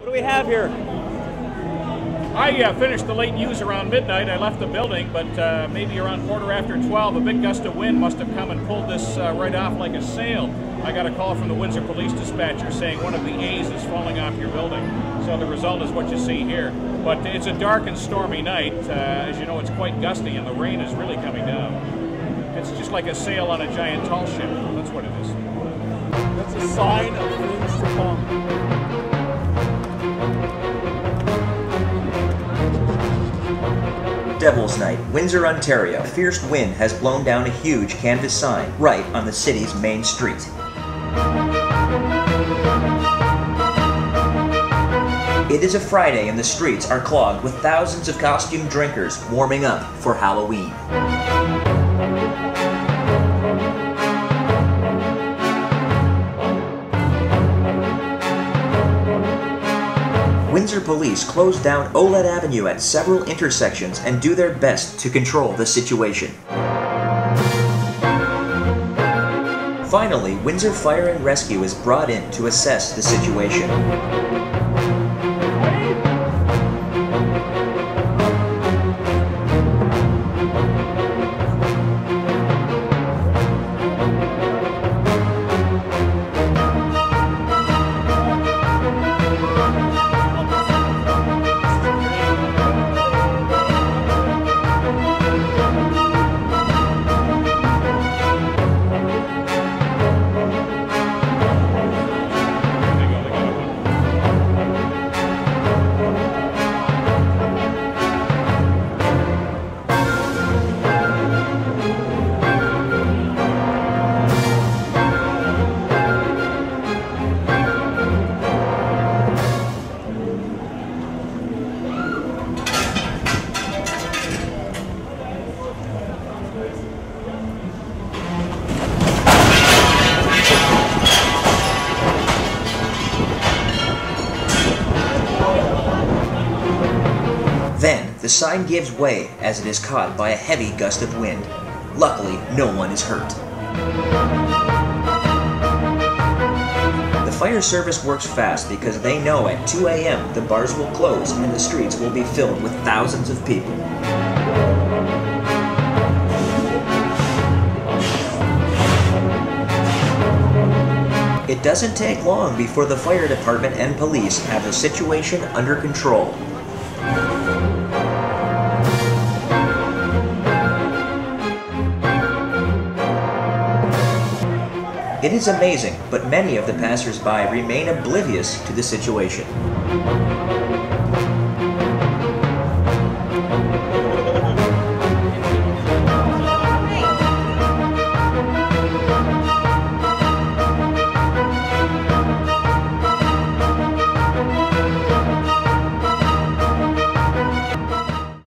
What do we have here? I finished the late news around midnight. I left the building, but maybe around 12:15, a big gust of wind must have come and pulled this right off like a sail. I got a call from the Windsor police dispatcher saying one of the A's is falling off your building. So the result is what you see here. But it's a dark and stormy night. As you know, it's quite gusty and the rain is really coming down. It's just like a sail on a giant tall ship. That's what it is. That's a sign of things to come. Devil's Night, Windsor, Ontario. A fierce wind has blown down a huge canvas sign right on the city's main street. It is a Friday and the streets are clogged with thousands of costumed drinkers warming up for Halloween. Windsor police close down Oled Avenue at several intersections and do their best to control the situation. Finally, Windsor Fire and Rescue is brought in to assess the situation. Then, the sign gives way as it is caught by a heavy gust of wind. Luckily, no one is hurt. The fire service works fast because they know at 2 a.m. the bars will close and the streets will be filled with thousands of people. It doesn't take long before the fire department and police have the situation under control. It is amazing, but many of the passers-by remain oblivious to the situation.